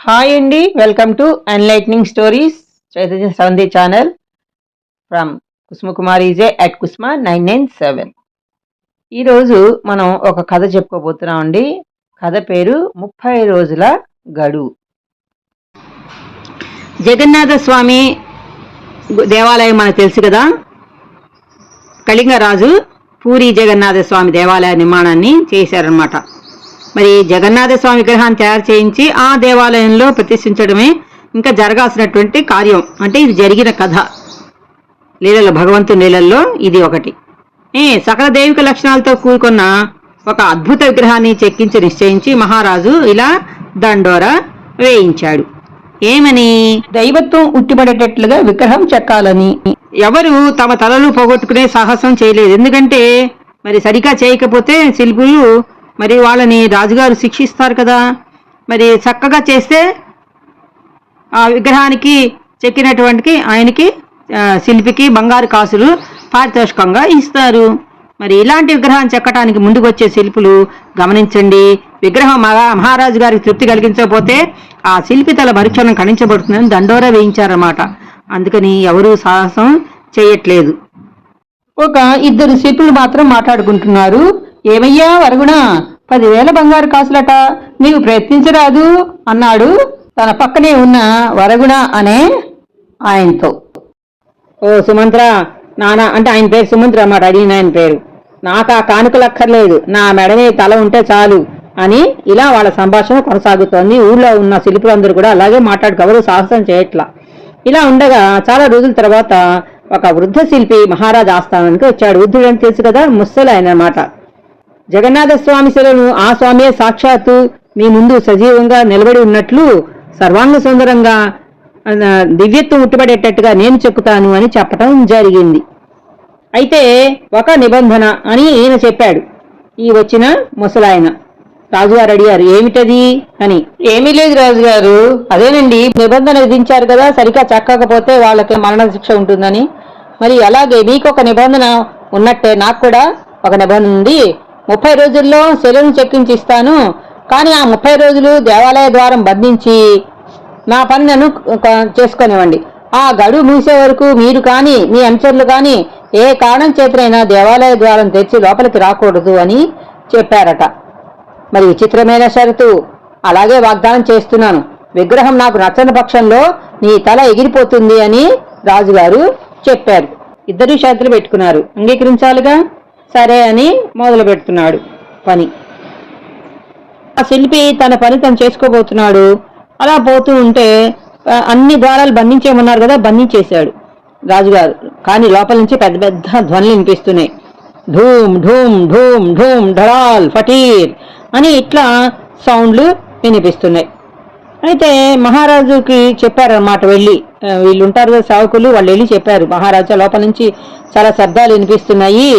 Hi అండి, welcome to enlightening stories Chaitanya Savanthi channel from Kusumakumari J at Kusma 997. ఈరోజు మనం ఒక కథ చెప్పుకోబోతున్నాం అండి. కథ పేరు 30 రోజుల గడువు. జగన్నాథ స్వామి దేవాలయం మనకు తెలుసు కదా. కళింగరాజు పూరి జగన్నాథ స్వామి దేవాలయ నిర్మాణాన్ని చేశారనమాట. మరి జగన్నాథ స్వామి విగ్రహాన్ని తయారు చేయించి ఆ దేవాలయంలో ప్రతిష్ఠించడమే ఇంకా జరగాల్సినటువంటి కార్యం. అంటే ఇది జరిగిన కథ. లీలలో, భగవంతుని లీలల్లో ఇది ఒకటి. సకల దైవిక లక్షణాలతో కూడుకున్న ఒక అద్భుత విగ్రహాన్ని చెక్కించి నిశ్చయించి మహారాజు ఇలా దండోరా వేయించాడు. ఏమని? దైవత్వం ఉట్టిపడేటట్లుగా విగ్రహం చెక్కాలని. ఎవరు తమ తలలు పోగొట్టుకునే సాహసం చేయలేదు. ఎందుకంటే మరి సరిగా చేయకపోతే శిల్పులు మరి వాళ్ళని రాజుగారు శిక్షిస్తారు కదా. మరి చక్కగా చేస్తే ఆ విగ్రహానికి చెక్కినటువంటి ఆయనకి, శిల్పికి బంగారు కాసులు పారితోషికంగా ఇస్తారు. మరి ఇలాంటి విగ్రహాన్ని చెక్కడానికి ముందుకు వచ్చే శిల్పులు గమనించండి, విగ్రహం మహారాజు గారికి తృప్తి కలిగించకపోతే ఆ శిల్పి తల మరుక్షణం ఖండించబడుతుందని దండోరా వేయించారన్నమాట. అందుకని ఎవరూ సాహసం చేయట్లేదు. ఒక ఇద్దరు శిల్పులు మాత్రం మాట్లాడుకుంటున్నారు. ఏమయ్యా వరగుణ, 10,000 బంగారు కాసులట, నీవు ప్రయత్నించరాదు అన్నాడు తన పక్కనే ఉన్న వరగుణ అనే ఆయనతో. ఓ సుమంత్ర, నానా అంటే ఆయన పేరు సుమంత్ర అన్నమాట, అడిగిన ఆయన పేరు. నాకు ఆ కానుకలక్కర్లేదు, నా మెడమే తల ఉంటే చాలు అని ఇలా వాళ్ళ సంభాషణ కొనసాగుతోంది. ఊళ్ళో ఉన్న శిల్పులందరూ కూడా అలాగే మాట్లాడుకోవరు, సాహసం చేయట్లా. ఇలా ఉండగా చాలా రోజుల తర్వాత ఒక వృద్ధ శిల్పి మహారాజు ఆస్థానానికి వచ్చాడు. వృద్ధుడు అని తెలుసు కదా, ముసలి ఆయన అన్నమాట. జగన్నాథ స్వామి శిలను ఆ స్వామియే సాక్షాత్తు మీ ముందు సజీవంగా నిలబడి ఉన్నట్లు సర్వాంగ సుందరంగా దివ్యత్వం ఉట్టుబడేటట్టుగా నేను చెక్కుతాను అని చెప్పటం జరిగింది. అయితే ఒక నిబంధన అని ఈయన చెప్పాడు. ఈ వచ్చిన ముసలాయన. రాజుగారు అడిగారు, ఏమిటది అని. ఏమీ లేదు రాజుగారు, అదేనండి నిబంధన విధించారు కదా, సరిగా చెక్కకపోతే వాళ్ళకి మరణ శిక్ష ఉంటుందని. మరి అలాగే మీకు ఒక నిబంధన ఉన్నట్టే నాకు కూడా ఒక నిబంధన ఉంది. 30 రోజుల్లో శిలను చెక్కించి ఇస్తాను, కానీ ఆ 30 రోజులు దేవాలయ ద్వారం బంధించి నా పని నన్ను చేసుకునివ్వండి. ఆ గడువు మూసే వరకు మీరు కానీ మీ అనుచరులు కానీ ఏ కారణం చేతనైనా దేవాలయ ద్వారం తెరిచి లోపలికి రాకూడదు అని చెప్పారట. మరి విచిత్రమైన షరతు. అలాగే వాగ్దానం చేస్తున్నాను, విగ్రహం నాకు నచ్చని పక్షంలో నీ తల ఎగిరిపోతుంది అని రాజుగారు చెప్పారు. ఇద్దరు షరతులు పెట్టుకున్నారు, అంగీకరించాలిగా. సరే అని మొదలు పెడుతున్నాడు పని. ఆ శిల్పి తన పని తను చేసుకోబోతున్నాడు. అలా పోతూ ఉంటే అన్ని ద్వారాలు బంధించేయమన్నారు కదా, బంధించేశాడు రాజుగారు. కానీ లోపల నుంచి పెద్ద పెద్ద ధ్వనులు వినిపిస్తున్నాయి. ధూమ్ ధూమ్ ధూమ్ ధూమ్ ఢడాల్ ఫటీర్ అని ఇట్లా సౌండ్లు వినిపిస్తున్నాయి. అయితే మహారాజుకి చెప్పారన్నమాట, వెళ్ళి వీళ్ళు ఉంటారు కదా సేవకులు, వాళ్ళు వెళ్ళి చెప్పారు, మహారాజా లోపల నుంచి చాలా శబ్దాలు వినిపిస్తున్నాయి,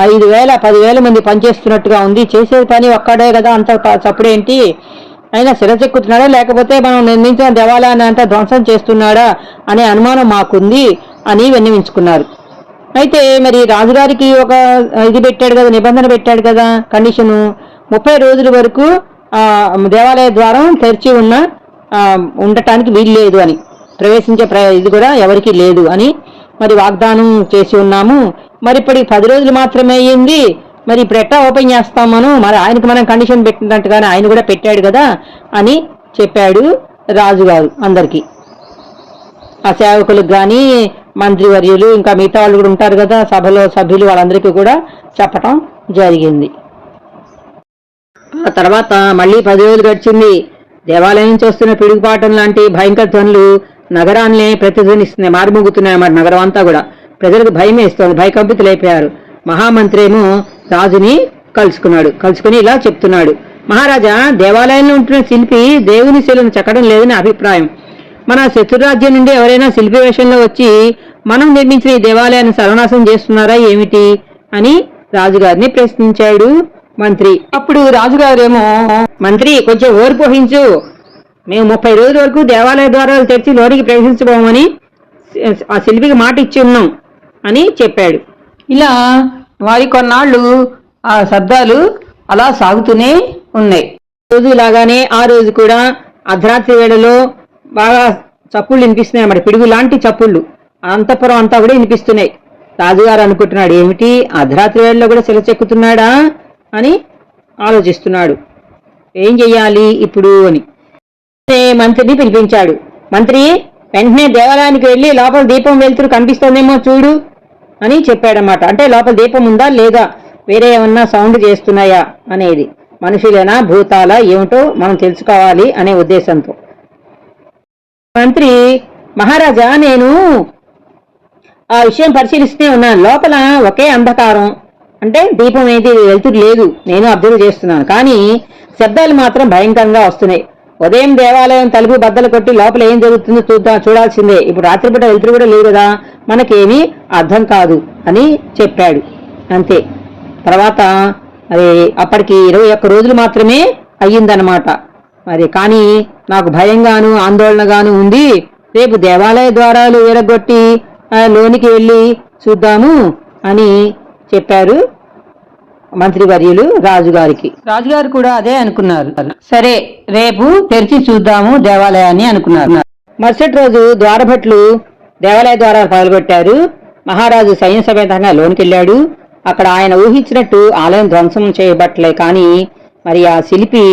5,000 10,000 మంది పనిచేస్తున్నట్టుగా ఉంది, చేసే పని ఒక్కడే కదా, అంత చప్పుడేంటి, అయినా శిరచెక్కుతున్నాడా లేకపోతే మనం నిర్మించిన దేవాలయాన్ని అంతా ధ్వంసం చేస్తున్నాడా అనే అనుమానం మాకుంది అని విన్నవించుకున్నారు. అయితే మరి రాజుగారికి ఒక ఇది పెట్టాడు కదా, నిబంధన పెట్టాడు కదా, కండిషను, 30 రోజుల వరకు దేవాలయ ద్వారం తెరిచి ఉండటానికి వీలు లేదు అని, ప్రవేశించే ఇది కూడా ఎవరికి లేదు అని మరి వాగ్దానం చేసి ఉన్నాము. మరి ఇప్పటికి 10 రోజులు మాత్రమే అయ్యింది, మరి ఇప్పుడు ఎట్టా ఓపెన్ చేస్తాం మనం, మరి ఆయనకి మనం కండిషన్ పెట్టినట్టుగానే ఆయన కూడా పెట్టాడు కదా అని చెప్పాడు రాజుగారు అందరికీ. ఆ సేవకులకు కానీ మంత్రివర్యులు ఇంకా మిగతా వాళ్ళు కూడా ఉంటారు కదా సభలో సభ్యులు, వాళ్ళందరికీ కూడా చెప్పటం జరిగింది. ఆ తర్వాత మళ్ళీ 10 రోజులు గడిచింది. దేవాలయం నుంచి వస్తున్న పిడుగుపాటం లాంటి భయంకర ధ్వనులు నగరాన్ని ప్రతిధ్వనిస్తున్నాయి, మారుమోగుతున్నాయి అన్నమాట. నగరం అంతా కూడా ప్రజలకు భయం వేస్తోంది, భయకంపితులైపోయారు. మహామంత్రి ఏమో రాజుని కలుసుకుని ఇలా చెప్తున్నాడు, మహారాజా, దేవాలయంలో ఉంటున్న శిల్పి దేవుని శిలను చెక్కడం లేదని అభిప్రాయం. మన శత్రురాజ్యం నుండి ఎవరైనా శిల్పి వేషంలో వచ్చి మనం నిర్మించిన ఈ దేవాలయాన్ని సర్వనాశనం చేస్తున్నారా ఏమిటి అని రాజుగారిని ప్రశ్నించాడు మంత్రి. అప్పుడు రాజుగారేమో, మంత్రి కొంచెం ఓర్పోహించు, మేము 30 రోజుల వరకు దేవాలయ ద్వారాలు తెరిచి లోనికి ప్రవేశించబోమని ఆ శిల్పికి మాట ఇచ్చి ఉన్నాం అని చెప్పాడు. ఇలా వారి కొన్నాళ్ళు ఆ శబ్దాలు అలా సాగుతూనే ఉన్నాయి. రోజు లాగానే ఆ రోజు కూడా అర్ధరాత్రి వేళలో బాగా చప్పుళ్ళు వినిపిస్తున్నాయి అన్నమాట, పిడుగు లాంటి చప్పుళ్ళు అంతఃపురం అంతా కూడా వినిపిస్తున్నాయి. రాజుగారు అనుకుంటున్నాడు, ఏమిటి అర్ధరాత్రి వేళలో కూడా శిల చెక్కుతున్నాడా అని ఆలోచిస్తున్నాడు. ఏం చెయ్యాలి ఇప్పుడు అని మంత్రిని పిలిపించాడు. మంత్రి, వెంటనే దేవాలయానికి వెళ్ళి లోపల దీపం వెలుతురు కనిపిస్తోందేమో చూడు అని చెప్పాడన్నమాట. అంటే లోపల దీపం ఉందా లేదా, వేరే ఏమన్నా సౌండ్ చేస్తున్నాయా అనేది, మనుషులేనా భూతాల ఏమిటో మనం తెలుసుకోవాలి అనే ఉద్దేశంతో. మంత్రి, మహారాజా నేను ఆ విషయం పరిశీలిస్తూనే ఉన్నాను, లోపల ఒకే అంధకారం, అంటే దీపం ఏది వెలుతురు లేదు, నేను అబ్జర్వ్ చేస్తున్నాను. కానీ శబ్దాలు మాత్రం భయంకరంగా వస్తున్నాయి. ఉదయం దేవాలయం తలుపు బద్దలు కొట్టి లోపల ఏం జరుగుతుందో చూడాల్సిందే. ఇప్పుడు రాత్రిపూట వెలుతురు కూడా లేదు కదా, మనకేమీ అర్థం కాదు అని చెప్పాడు. అంతే. తర్వాత అది అప్పటికి 21 రోజులు మాత్రమే అయ్యిందనమాట. మరి కానీ నాకు భయంగాను ఆందోళనగాను ఉంది. రేపు దేవాలయ ద్వారాలు విరగొట్టి లోనికి వెళ్ళి చూద్దాము అని చెప్పారు మంత్రివర్యులు రాజుగారికి. రాజుగారు కూడా అదే అనుకున్నారు. సరే, రేపు తెరిచి చూద్దాము దేవాలయాన్ని అనుకున్నారు. మరుసటి రోజు ద్వారభట్లు దేవాలయ ద్వారాలు పగలగొట్టారు. మహారాజు సైన్య సమేతంగా లోనికెళ్ళాడు. అక్కడ ఆయన ఊహించినట్టు ఆలయం ధ్వంసం చేయబట్టలే, కానీ మరి ఆ శిల్పి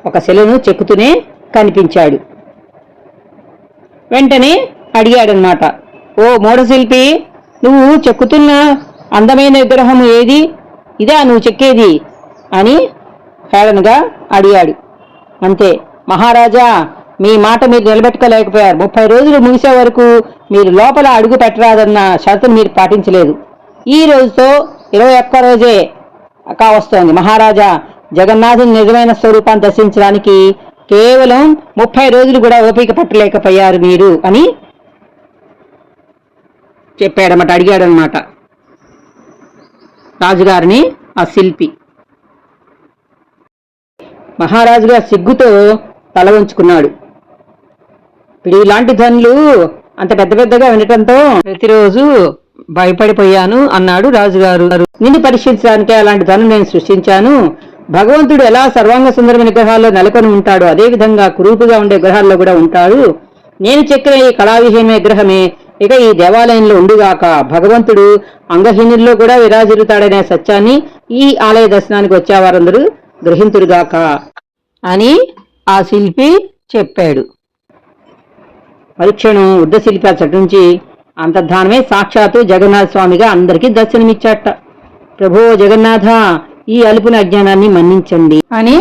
ఒక శిలను చెక్కుతూనే కనిపించాడు. వెంటనే అడిగాడనమాట, ఓ మూఢశిల్పి, నువ్వు చెక్కుతున్న అందమైన విగ్రహం ఏది, ఇదా నువ్వు చెక్కేది అని హేళనగా అడిగాడు. అంతే. మహారాజా, మీ మాట మీరు నిలబెట్టుకోలేకపోయారు. 30 రోజులు ముగిసే వరకు మీరు లోపల అడుగు పెట్టరాదన్న షరతును మీరు పాటించలేదు. ఈ రోజుతో 21 రోజే కావస్తోంది. మహారాజా, జగన్నాథుని నిజమైన స్వరూపాన్ని దర్శించడానికి కేవలం 30 రోజులు కూడా ఓపిక పట్టలేకపోయారు మీరు అని చెప్పాడన్నమాట, అడిగాడనమాట రాజుగారిని ఆ శిల్పి. మహారాజుగా సిగ్గుతో తల వంచుకున్నాడు. పిడిలాంటి ధ్వనులు అంత పెద్ద పెద్దగా వినటంతో ప్రతిరోజు భయపడిపోయాను అన్నాడు రాజుగారు. నిన్ను పరీక్షించడానికి అలాంటి ధ్వనులు నేను సృష్టించాను. భగవంతుడు ఎలా సర్వాంగ సుందరమైన గ్రహాల్లో నెలకొని ఉంటాడో అదేవిధంగా కురూపుగా ఉండే గ్రహాల్లో కూడా ఉంటాడు. నేను చెక్కిన ఈ కళావిహీన విగ్రహమే ఇక ఈ దేవాలయంలో ఉండుగాక. భగవంతుడు అంగహీనుల్లో కూడా విరాజిల్లుతాడనే సత్యాన్ని ఈ ఆలయ దర్శనానికి వచ్చేవారందరూ గ్రహింతురుగాక అని ఆ శిల్పి చెప్పాడు. పరీక్షను శిల్పి అచ్చటి నుంచి అంతర్ధానమే సాక్షాత్తు జగన్నాథ స్వామిగా అందరికీ దర్శనమిచ్చాట. ప్రభో జగన్నాథ, ఈ అలుపున అజ్ఞానాన్ని మన్నించండి అని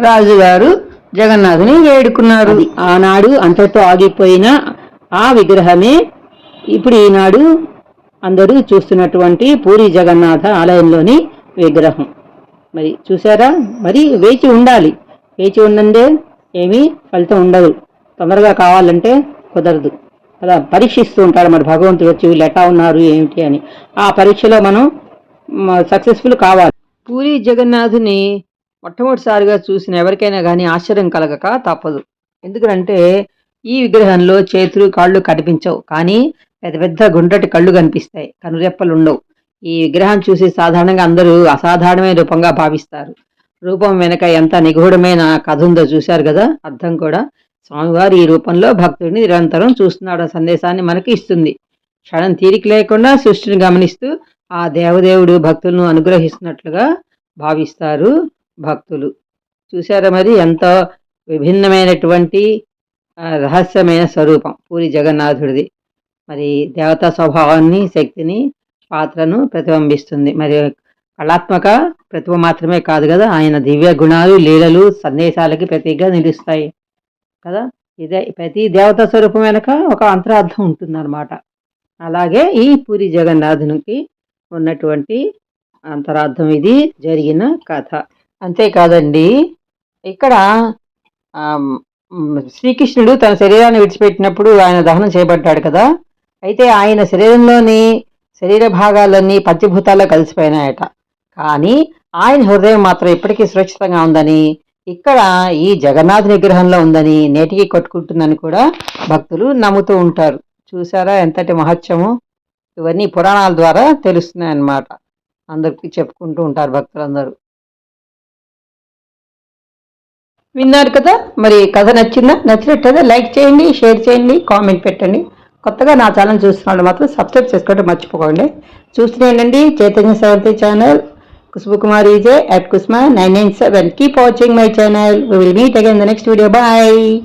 రాజుగారు జగన్నాథుని వేడుకున్నారు. ఆనాడు అంతటితో ఆగిపోయిన ఆ విగ్రహమే ఇప్పుడు ఈనాడు అందరూ చూస్తున్నటువంటి పూరి జగన్నాథ ఆలయంలోని విగ్రహం. మరి చూసారా, మరి వేచి ఉండాలి. వేచి ఉండందే ఏమీ ఫలితం ఉండదు. తొందరగా కావాలంటే కుదరదు అలా పరీక్షిస్తూ ఉంటాడు మరి భగవంతుడు వచ్చి, వీళ్ళు ఎట్టా ఉన్నారు ఏమిటి అని. ఆ పరీక్షలో మనం సక్సెస్ఫుల్ కావాలి. పూరి జగన్నాథుని మొట్టమొదటిసారిగా చూసిన ఎవరికైనా కానీ ఆశ్చర్యం కలగక తప్పదు. ఎందుకంటే ఈ విగ్రహంలో చేతులు కాళ్ళు కనిపించవు, కానీ పెద్ద పెద్ద గుండ్రటి కళ్ళు కనిపిస్తాయి, కనురెప్పలు ఉండవు. ఈ విగ్రహం చూసి సాధారణంగా అందరూ అసాధారణమైన రూపంగా భావిస్తారు. రూపం వెనక ఎంత నిగూఢమైన కథ ఉందో చూశారు కదా. అర్థం కూడా స్వామివారు ఈ రూపంలో భక్తుడిని నిరంతరం చూస్తున్నాడు సందేశాన్ని మనకి ఇస్తుంది. క్షణం తీరిక లేకుండా సృష్టిని గమనిస్తూ ఆ దేవదేవుడు భక్తులను అనుగ్రహిస్తున్నట్లుగా భావిస్తారు భక్తులు. చూశారా మరి ఎంత విభిన్నమైనటువంటి రహస్యమైన స్వరూపం పూరి జగన్నాథుడిది. మరి దేవతా స్వభావాన్ని, శక్తిని, పాత్రను ప్రతిబింబిస్తుంది. మరి కళాత్మక ప్రతిభ మాత్రమే కాదు కదా, ఆయన దివ్య గుణాలు, లీలలు సందేశాలకి ప్రతీకగా నిలుస్తాయి కదా. ఇదే ప్రతి దేవతా స్వరూపం వెనక ఒక అంతరార్థం ఉంటుందన్నమాట. అలాగే ఈ పూరి జగన్నాథునికి ఉన్నటువంటి అంతరార్థం ఇది జరిగిన కథ. అంతేకాదండి, ఇక్కడ శ్రీకృష్ణుడు తన శరీరాన్ని విడిచిపెట్టినప్పుడు ఆయన దహనం చేయబడ్డాడు కదా. అయితే ఆయన శరీరంలోని శరీర భాగాలన్నీ పంచభూతాల్లో కలిసిపోయినాయట. కానీ ఆయన హృదయం మాత్రం ఇప్పటికీ సురక్షితంగా ఉందని, ఇక్కడ ఈ జగన్నాథ విగ్రహంలో ఉందని, నేటికి కొట్టుకుంటుందని కూడా భక్తులు నమ్ముతూ ఉంటారు. చూసారా ఎంతటి మహత్యము. ఇవన్నీ పురాణాల ద్వారా తెలుస్తున్నాయి అన్నమాట. అందరికీ చెప్పుకుంటూ ఉంటారు భక్తులందరూ. విన్నారు కదా, మరి కథ నచ్చిందా? నచ్చినట్టయితే లైక్ చేయండి, షేర్ చేయండి, కామెంట్ పెట్టండి. కొత్తగా నా ఛానల్ చూస్తున్న వాళ్ళు మాత్రం సబ్స్క్రైబ్ చేసుకోవడం మర్చిపోకండి. చూస్తున్నానండి Chaitanya seventh channel, Kushbu Kumari J at Kusma 997. Keep watching my channel. We will meet again in the next video. Bye.